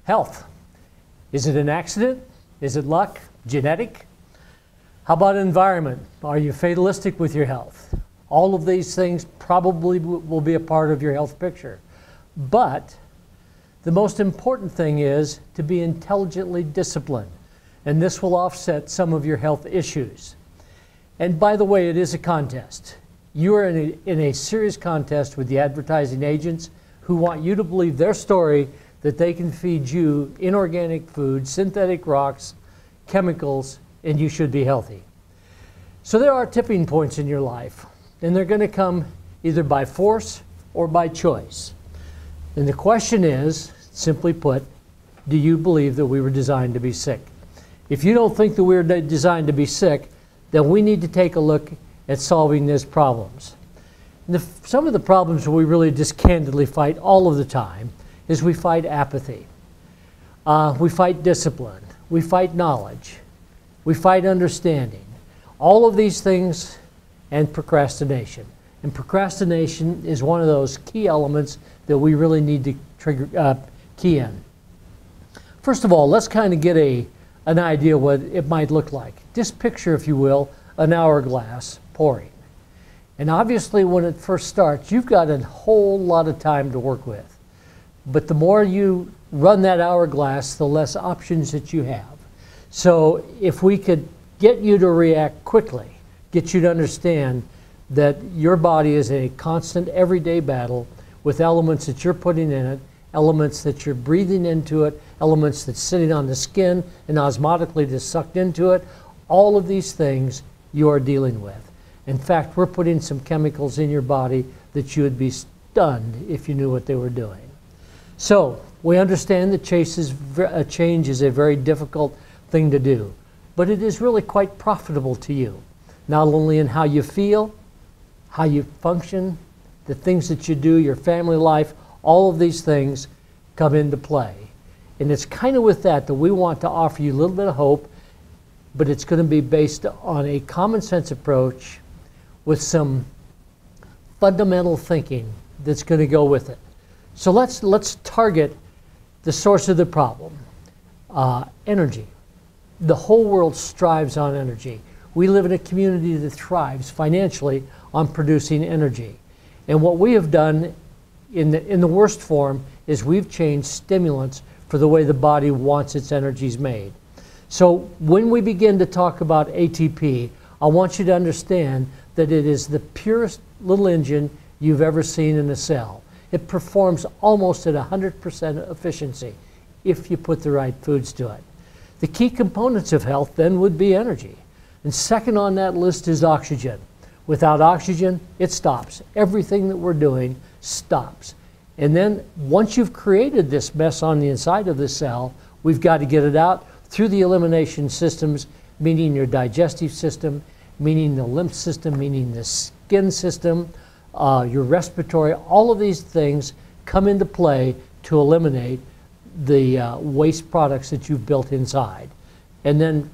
Health. Is it an accident? Is it luck? Genetic? How about environment? Are you fatalistic with your health? All of these things probably will be a part of your health picture. But the most important thing is to be intelligently disciplined. And this will offset some of your health issues. And by the way, it is a contest. You are in a serious contest with the advertising agents who want you to believe their story that they can feed you inorganic food, synthetic rocks, chemicals, and you should be healthy. So there are tipping points in your life, and they're going to come either by force or by choice. And the question is, simply put, do you believe that we were designed to be sick? If you don't think that we're designed to be sick, then we need to take a look at solving these problems. And some of the problems we really just candidly fight all of the time is we fight apathy. We fight discipline. We fight knowledge. We fight understanding. All of these things and procrastination. And procrastination is one of those key elements that we really need to key in. First of all, let's kind of get an idea what it might look like. Just picture, if you will, an hourglass pouring. And obviously when it first starts, you've got a whole lot of time to work with. But the more you run that hourglass, the less options that you have. So if we could get you to react quickly, get you to understand that your body is a constant everyday battle with elements that you're putting in it, elements that you're breathing into it, elements that's sitting on the skin and osmotically just sucked into it, all of these things you are dealing with. In fact, we're putting some chemicals in your body that you would be stunned if you knew what they were doing. So we understand that change is a very difficult thing to do, but it is really quite profitable to you, not only in how you feel, how you function, the things that you do, your family life, all of these things come into play. And it's kind of with that we want to offer you a little bit of hope, but it's going to be based on a common sense approach with some fundamental thinking that's going to go with it. So let's target the source of the problem, energy. The whole world strives on energy. We live in a community that thrives financially on producing energy. And what we have done in the worst form is we've changed stimulants for the way the body wants its energies made. So when we begin to talk about ATP, I want you to understand that it is the purest little engine you've ever seen in a cell. It performs almost at 100% efficiency if you put the right foods to it. The key components of health then would be energy. And second on that list is oxygen. Without oxygen, it stops. Everything that we're doing stops. And then once you've created this mess on the inside of the cell, we've got to get it out through the elimination systems, meaning your digestive system, meaning the lymph system, meaning the skin system, your respiratory. All of these things come into play to eliminate the waste products that you've built inside. And then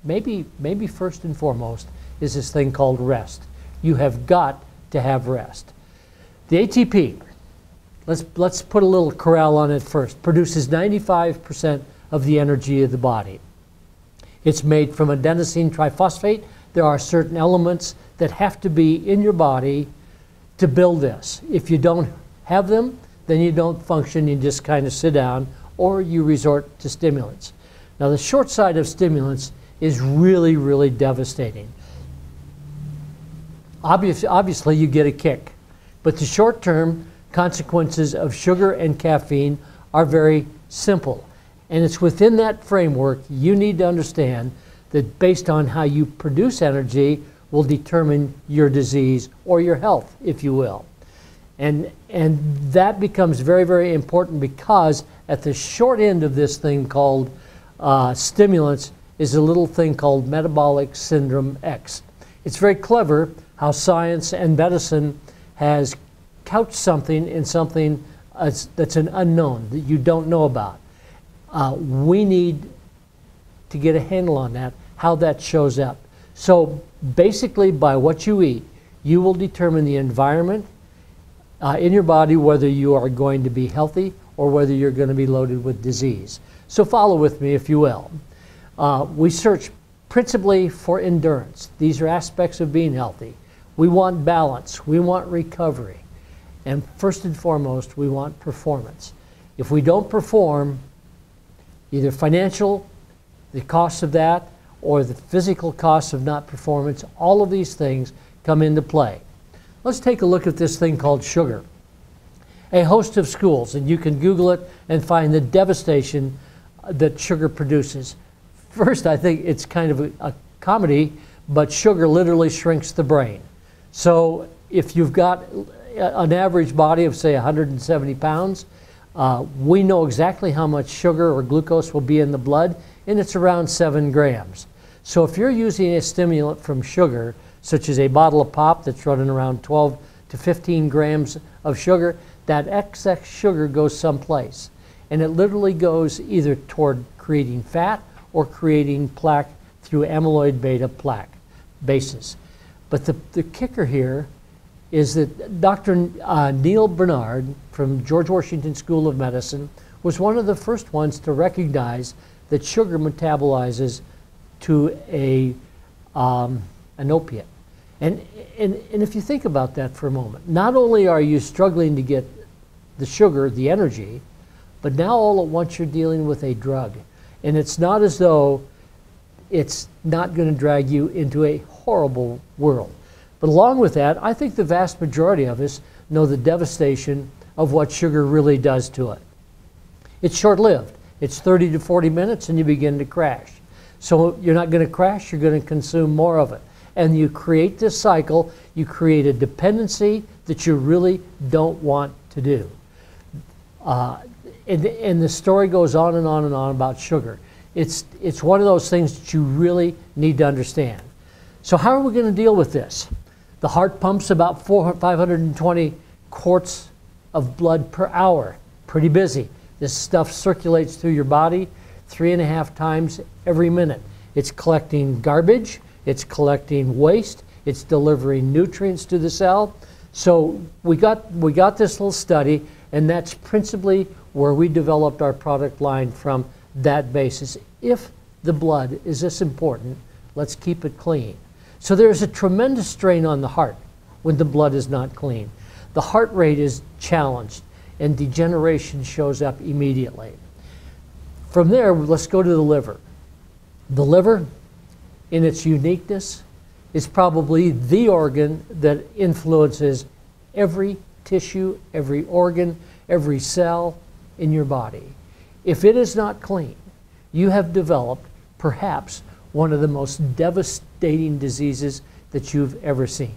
maybe first and foremost is this thing called rest. You have got to have rest. The ATP, let's put a little corral on it first, produces 95% of the energy of the body. It's made from adenosine triphosphate. There are certain elements that have to be in your body to build this. If you don't have them, then you don't function, you just kind of sit down, or you resort to stimulants. Now the short side of stimulants is really, really devastating. Obviously you get a kick, but the short-term consequences of sugar and caffeine are very simple. And it's within that framework you need to understand that based on how you produce energy will determine your disease or your health, if you will. And that becomes very, very important because at the short end of this thing called stimulants is a little thing called metabolic syndrome X. It's very clever how science and medicine has couched something in something that's an unknown, that you don't know about. We need to get a handle on that, how that shows up. So basically by what you eat, you will determine the environment in your body, whether you are going to be healthy or whether you're going to be loaded with disease. So follow with me, if you will. We search principally for endurance. These are aspects of being healthy. We want balance. We want recovery. And first and foremost, we want performance. If we don't perform, either financial, the cost of that, or the physical cost of not performance, all of these things come into play. Let's take a look at this thing called sugar. A host of schools, and you can Google it and find the devastation that sugar produces. First, I think it's kind of a comedy, but sugar literally shrinks the brain. So if you've got an average body of, say, 170 pounds, we know exactly how much sugar or glucose will be in the blood, and it's around 7 grams. So if you're using a stimulant from sugar, such as a bottle of pop that's running around 12 to 15 grams of sugar, that excess sugar goes someplace. And it literally goes either toward creating fat or creating plaque through amyloid beta plaque bases. But the kicker here is that Dr. Neil Barnard from George Washington School of Medicine was one of the first ones to recognize that sugar metabolizes to an opiate. And if you think about that for a moment, not only are you struggling to get the sugar, the energy, but now all at once you're dealing with a drug. And it's not as though it's not going to drag you into a horrible world. But along with that, I think the vast majority of us know the devastation of what sugar really does to it. It's short-lived. It's 30 to 40 minutes and you begin to crash. So you're not going to crash, you're going to consume more of it. And you create this cycle, you create a dependency that you really don't want to do. And the story goes on and on and on about sugar. It's one of those things that you really need to understand. So how are we going to deal with this? The heart pumps about 520 quarts of blood per hour. Pretty busy. This stuff circulates through your body 3.5 times every minute. It's collecting garbage, it's collecting waste, it's delivering nutrients to the cell. So we got this little study, and that's principally where we developed our product line from that basis. If the blood is this important, let's keep it clean. So there's a tremendous strain on the heart when the blood is not clean. The heart rate is challenged, and degeneration shows up immediately. From there, let's go to the liver. The liver, in its uniqueness, is probably the organ that influences every tissue, every organ, every cell in your body. If it is not clean, you have developed perhaps one of the most devastating diseases that you've ever seen.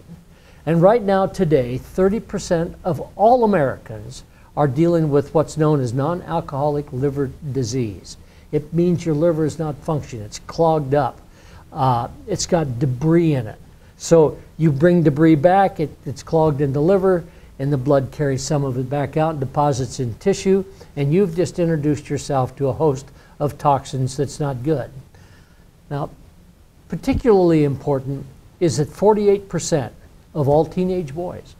And right now, today, 30% of all Americans are dealing with what's known as non-alcoholic liver disease. It means your liver is not functioning. It's clogged up. It's got debris in it. So you bring debris back, it's clogged in the liver, and the blood carries some of it back out and deposits in tissue, and you've just introduced yourself to a host of toxins that's not good. Now, particularly important is that 48% of all teenage boys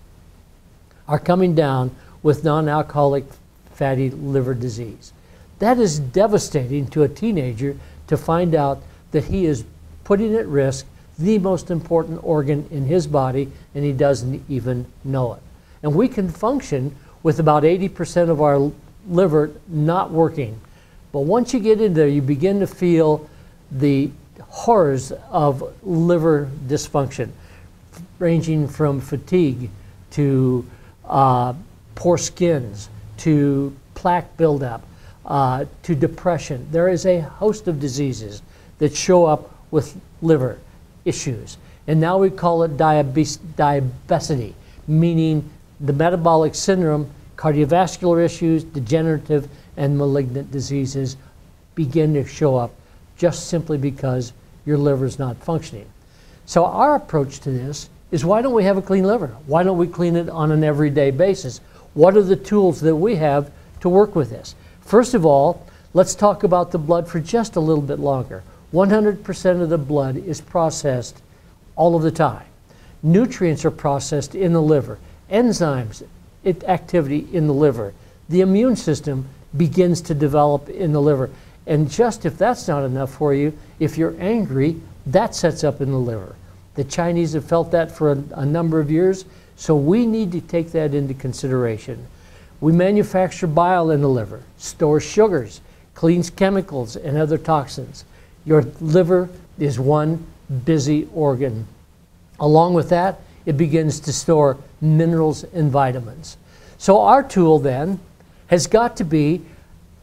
are coming down with non-alcoholic fatty liver disease. That is devastating to a teenager to find out that he is putting at risk the most important organ in his body, and he doesn't even know it. And we can function with about 80% of our liver not working. But once you get in there, you begin to feel the horrors of liver dysfunction, ranging from fatigue to poor skins, to plaque buildup, to depression. There is a host of diseases that show up with liver issues. And now we call it diabesity, meaning the metabolic syndrome, cardiovascular issues, degenerative and malignant diseases begin to show up just simply because your liver is not functioning. So our approach to this is, why don't we have a clean liver? Why don't we clean it on an everyday basis? What are the tools that we have to work with this? First of all, let's talk about the blood for just a little bit longer. 100% of the blood is processed all of the time. Nutrients are processed in the liver. Enzymes, activity in the liver. the immune system begins to develop in the liver. And just if that's not enough for you, if you're angry, that sets up in the liver. The Chinese have felt that for a number of years, so we need to take that into consideration. We manufacture bile in the liver, stores sugars, cleans chemicals and other toxins. Your liver is one busy organ. Along with that, it begins to store minerals and vitamins. So our tool then has got to be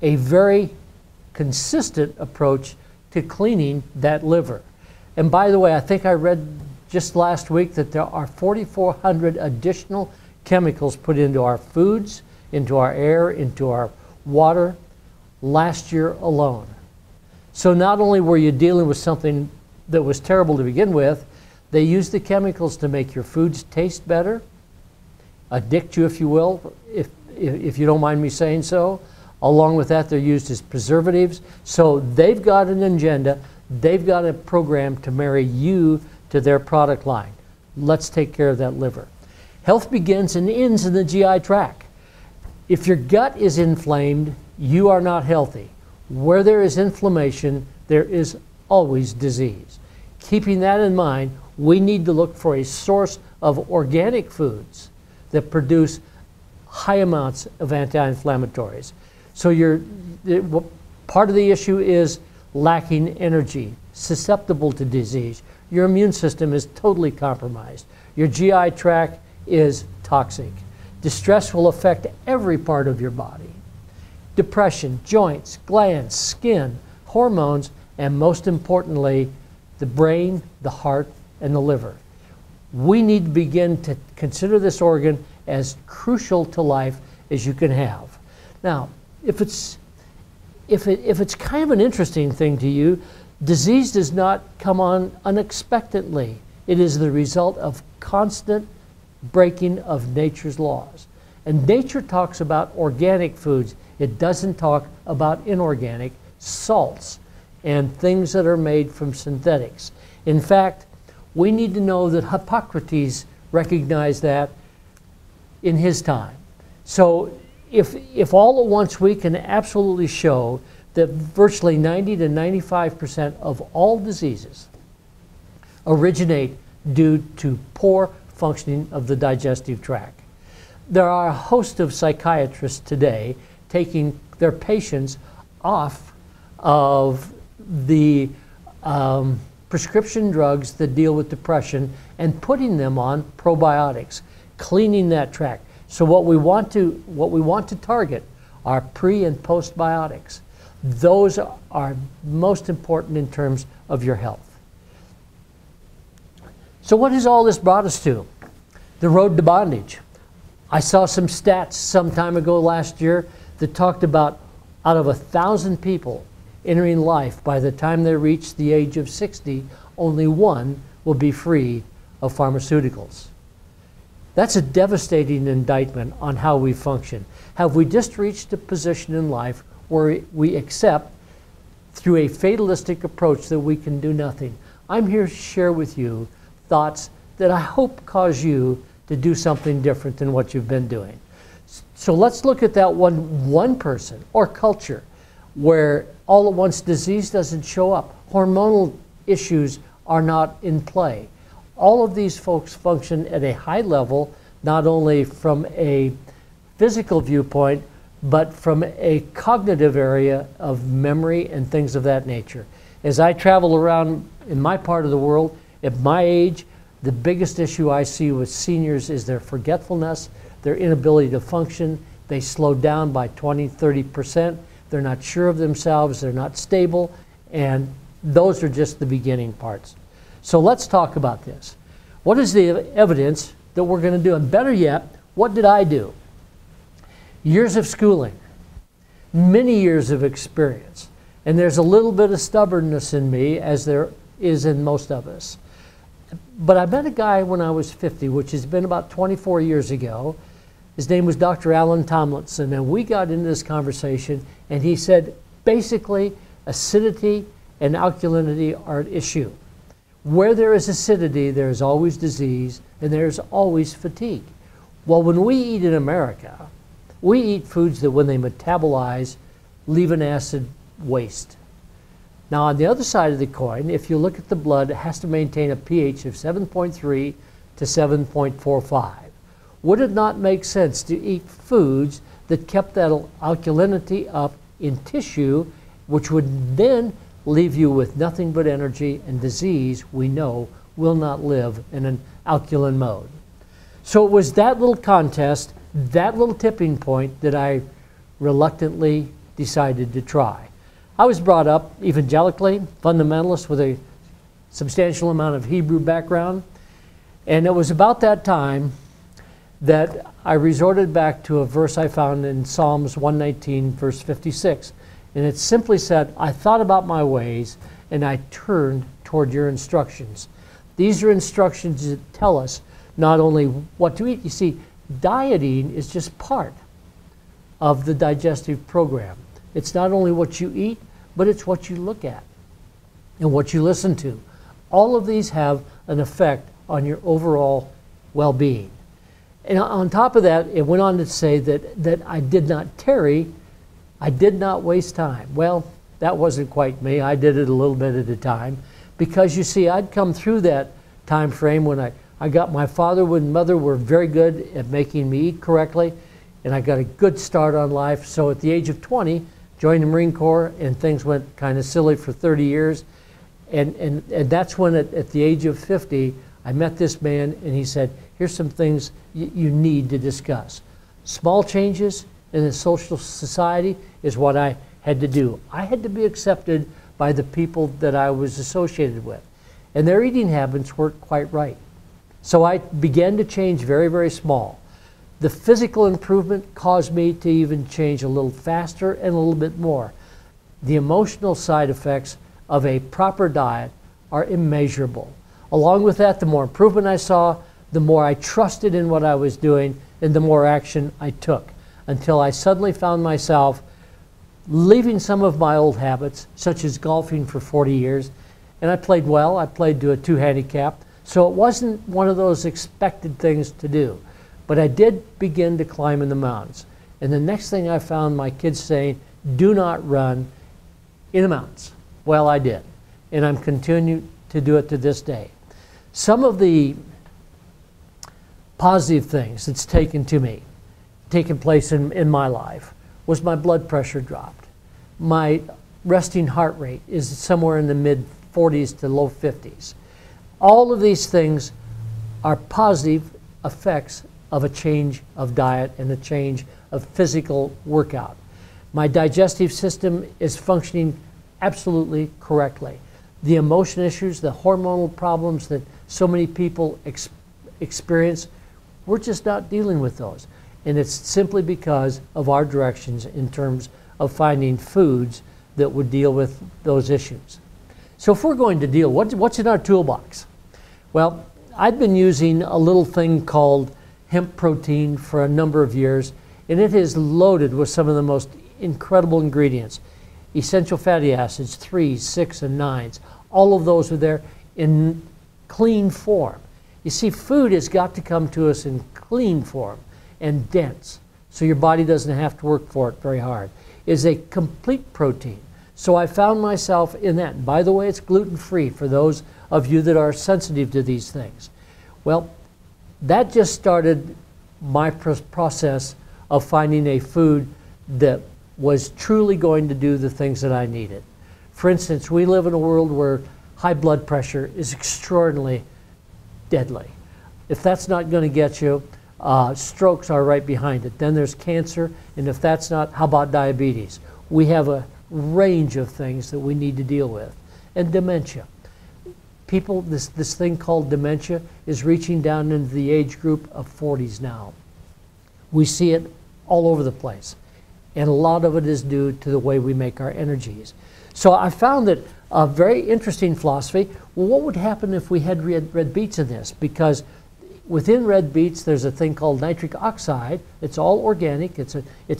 a very consistent approach to cleaning that liver. And by the way, I think I read just last week that there are 4,400 additional chemicals put into our foods, into our air, into our water last year alone. So not only were you dealing with something that was terrible to begin with, they use the chemicals to make your foods taste better, addict you, if you will, if you don't mind me saying so. Along with that, they're used as preservatives. So they've got an agenda. They've got a program to marry you to their product line. Let's take care of that liver. Health begins and ends in the GI tract. If your gut is inflamed, you are not healthy. Where there is inflammation, there is always disease. Keeping that in mind, we need to look for a source of organic foods that produce high amounts of anti-inflammatories. So part of the issue is lacking energy, susceptible to disease. Your immune system is totally compromised. Your GI tract is toxic. Distress will affect every part of your body. Depression, joints, glands, skin, hormones, and most importantly, the brain, the heart, and the liver. We need to begin to consider this organ as crucial to life as you can have. Now, if it's kind of an interesting thing to you, disease does not come on unexpectedly. It is the result of constant breaking of nature's laws. And nature talks about organic foods. It doesn't talk about inorganic salts and things that are made from synthetics. In fact, we need to know that Hippocrates recognized that in his time. So if all at once we can absolutely show that virtually 90 to 95% of all diseases originate due to poor functioning of the digestive tract. There are a host of psychiatrists today taking their patients off of the prescription drugs that deal with depression and putting them on probiotics, cleaning that tract. So what we want to target are pre and postbiotics. Those are most important in terms of your health. So what has all this brought us to? The road to bondage. I saw some stats some time ago last year that talked about out of 1,000 people entering life, by the time they reach the age of 60, only one will be free of pharmaceuticals. That's a devastating indictment on how we function. Have we just reached a position in life where we accept, through a fatalistic approach, that we can do nothing? I'm here to share with you thoughts that I hope cause you to do something different than what you've been doing. So let's look at that one person or culture where all at once disease doesn't show up. Hormonal issues are not in play. All of these folks function at a high level, not only from a physical viewpoint, but from a cognitive area of memory and things of that nature. As I travel around in my part of the world, at my age, the biggest issue I see with seniors is their forgetfulness, their inability to function. They slow down by 20, 30%. They're not sure of themselves, they're not stable, and those are just the beginning parts. So let's talk about this. What is the evidence that we're going to do? And better yet, what did I do? Years of schooling, many years of experience, and there's a little bit of stubbornness in me, as there is in most of us. But I met a guy when I was 50, which has been about 24 years ago. His name was Dr. Alan Tomlinson, and we got into this conversation, and he said, basically, acidity and alkalinity are an issue. Where there is acidity, there is always disease, and there's always fatigue. Well, when we eat in America, We eat foods that when they metabolize, leave an acid waste. Now on the other side of the coin, if you look at the blood, it has to maintain a pH of 7.3 to 7.45. Would it not make sense to eat foods that kept that alkalinity up in tissue, which would then leave you with nothing but energy, and disease, we know, will not live in an alkaline mode? So it was that little contest, that little tipping point, that I reluctantly decided to try. I was brought up evangelically, fundamentalist with a substantial amount of Hebrew background, and it was about that time that I resorted back to a verse I found in Psalms 119, verse 56. And it simply said, I thought about my ways, and I turned toward your instructions. These are instructions that tell us not only what to eat. You see, dieting is just part of the digestive program. It's not only what you eat, but it's what you look at and what you listen to. All of these have an effect on your overall well-being. And on top of that, it went on to say that I did not tarry, I did not waste time. Well, that wasn't quite me. I did it a little bit at a time, because you see, I'd come through that time frame when I got my father and mother were very good at making me eat correctly, and I got a good start on life. So at the age of 20, joined the Marine Corps, and things went kind of silly for 30 years. And that's when at the age of 50, I met this man, and he said, here's some things you need to discuss. Small changes in the social society is what I had to do. I had to be accepted by the people that I was associated with. And their eating habits weren't quite right. So I began to change very, very small. The physical improvement caused me to even change a little faster and a little bit more. The emotional side effects of a proper diet are immeasurable. Along with that, the more improvement I saw, the more I trusted in what I was doing, and the more action I took, until I suddenly found myself leaving some of my old habits, such as golfing for 40 years. And I played well. I played to a 2 handicap. So it wasn't one of those expected things to do. But I did begin to climb in the mountains. And the next thing I found my kids saying, do not run in the mountains. Well, I did. And I'm continuing to do it to this day. Some of the positive things that's taken place in my life was my blood pressure dropped. My resting heart rate is somewhere in the mid-40s to low 50s. All of these things are positive effects of a change of diet and a change of physical workout. My digestive system is functioning absolutely correctly. The emotion issues, the hormonal problems that so many people experience, we're just not dealing with those. And it's simply because of our directions in terms of finding foods that would deal with those issues. So if we're going to deal, what's in our toolbox? Well, I've been using a little thing called hemp protein for a number of years, and it is loaded with some of the most incredible ingredients. Essential fatty acids, 3s, 6, and 9s. All of those are there in clean form. You see, food has got to come to us in clean form and dense, so your body doesn't have to work for it very hard. It's a complete protein. So I found myself in that. And by the way, it's gluten-free for those of you that are sensitive to these things. Well, that just started my process of finding a food that was truly going to do the things that I needed. For instance, we live in a world where high blood pressure is extraordinarily deadly. If that's not going to get you, strokes are right behind it. Then there's cancer, and if that's not, how about diabetes? We have a range of things that we need to deal with. And dementia. People, this thing called dementia is reaching down into the age group of 40s now. We see it all over the place. And a lot of it is due to the way we make our energies. So I found that a very interesting philosophy. Well, what would happen if we had red beets in this? Because within red beets, there's a thing called nitric oxide. It's all organic. It's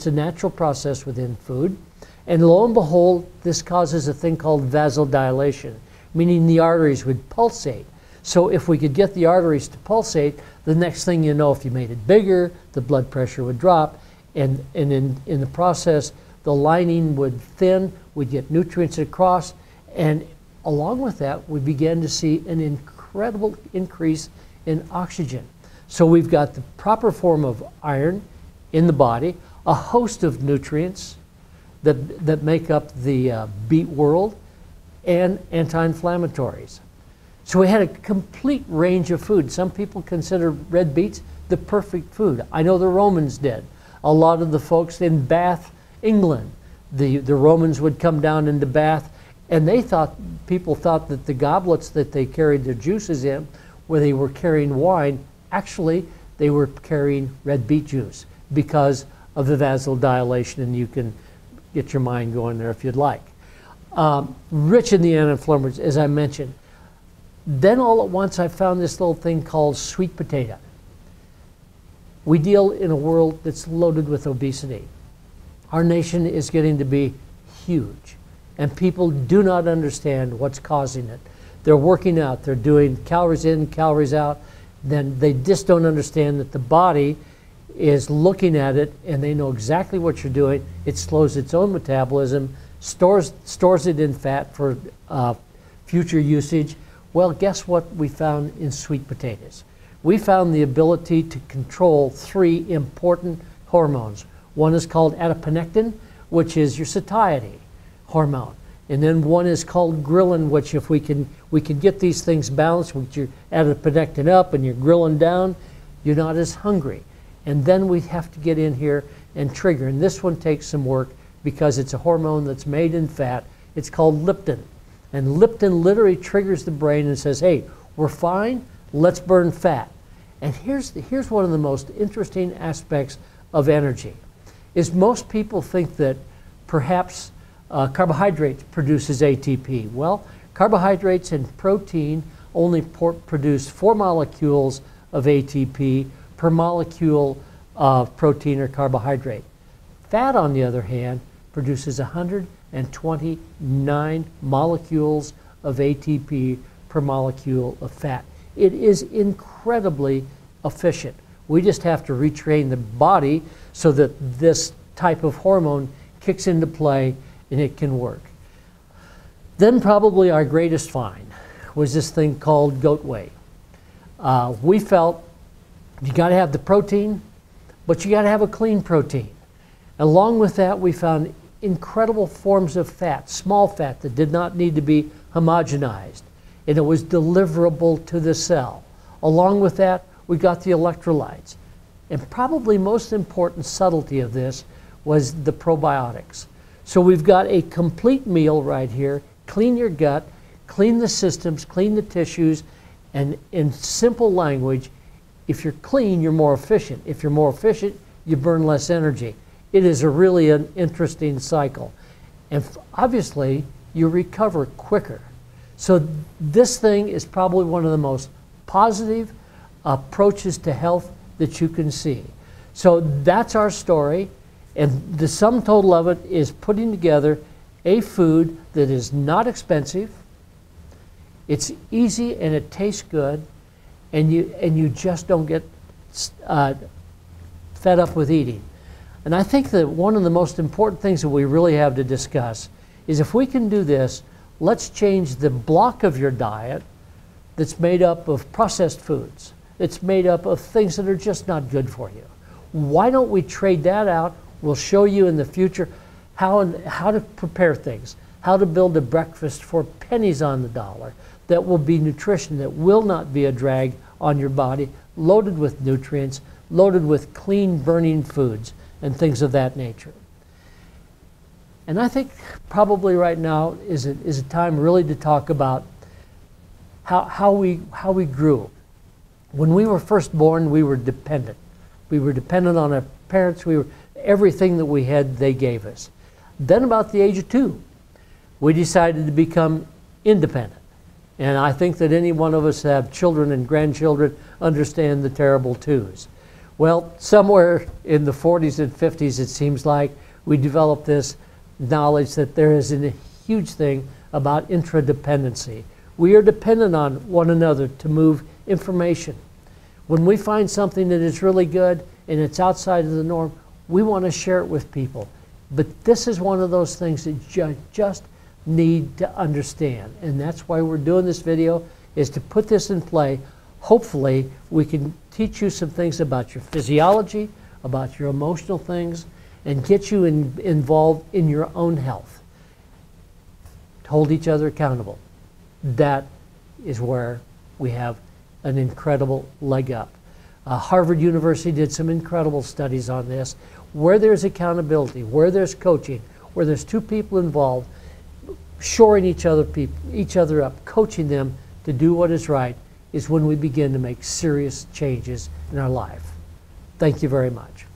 a natural process within food. And lo and behold, this causes a thing called vasodilation, meaning the arteries would pulsate. So if we could get the arteries to pulsate, the next thing you know, if you made it bigger, the blood pressure would drop. and in the process, the lining would thin, we'd get nutrients across, and along with that, we began to see an incredible increase in oxygen. So we've got the proper form of iron in the body, a host of nutrients that make up the beet world, and anti-inflammatories. So we had a complete range of food. Some people consider red beets the perfect food. I know the Romans did. A lot of the folks in Bath, England, the Romans would come down into Bath, and people thought that the goblets that they carried their juices in, where they were carrying wine, actually they were carrying red beet juice because of the vasodilation, and you can get your mind going there if you'd like. Rich in the anti-inflammatories, as I mentioned. Then all at once I found this little thing called sweet potato. We deal in a world that's loaded with obesity. Our nation is getting to be huge, and people do not understand what's causing it. They're working out, they're doing calories in, calories out, then they just don't understand that the body is looking at it and they know exactly what you're doing. It slows its own metabolism, stores it in fat for future usage. Well, guess what we found in sweet potatoes? We found the ability to control 3 important hormones. One is called adiponectin, which is your satiety hormone. And then one is called ghrelin, which if we can get these things balanced, with your adiponectin up and your ghrelin down, you're not as hungry. And then we have to get in here and trigger. And this one takes some work because it's a hormone that's made in fat. It's called leptin. And leptin literally triggers the brain and says, hey, we're fine, let's burn fat. And here's one of the most interesting aspects of energy, is most people think that perhaps carbohydrates produces ATP. Well, carbohydrates and protein only produce 4 molecules of ATP per molecule of protein or carbohydrate. Fat, on the other hand, produces 129 molecules of ATP per molecule of fat. It is incredibly efficient. We just have to retrain the body so that this type of hormone kicks into play and it can work. Then probably our greatest find was this thing called goat whey. We felt you got to have the protein, but you got to have a clean protein. Along with that, we found incredible forms of fat, small fat that did not need to be homogenized, and it was deliverable to the cell. Along with that, we got the electrolytes. And probably most important subtlety of this was the probiotics. So we've got a complete meal right here. Clean your gut, clean the systems, clean the tissues, and in simple language, if you're clean, you're more efficient. If you're more efficient, you burn less energy. It is really an interesting cycle. And obviously, you recover quicker. So this thing is probably one of the most positive approaches to health that you can see. So that's our story. And the sum total of it is putting together a food that is not expensive, it's easy and it tastes good, and you just don't get fed up with eating. And I think that one of the most important things that we really have to discuss is if we can do this, let's change the block of your diet that's made up of processed foods. It's made up of things that are just not good for you. Why don't we trade that out? We'll show you in the future how to prepare things, how to build a breakfast for pennies on the dollar that will be nutrition, that will not be a drag on your body, loaded with nutrients, loaded with clean burning foods and things of that nature. And I think probably right now is a time really to talk about how we grew. When we were first born, we were dependent. We were dependent on our parents. Everything that we had, they gave us. Then about the age of 2, we decided to become independent. And I think that any one of us that have children and grandchildren understand the terrible twos. Well, somewhere in the 40s and 50s, it seems like, we developed this knowledge that there is a huge thing about intradependency. We are dependent on one another to move information. When we find something that is really good and it's outside of the norm, We want to share it with people. But this is one of those things that you just need to understand. And that's why we're doing this video, is to put this in play. Hopefully, we can teach you some things about your physiology, about your emotional things, and get you involved in your own health. Hold each other accountable. That is where we have an incredible leg up. Harvard University did some incredible studies on this. Where there's accountability, where there's coaching, where there's two people involved, shoring each other up, coaching them to do what is right, is when we begin to make serious changes in our life. Thank you very much.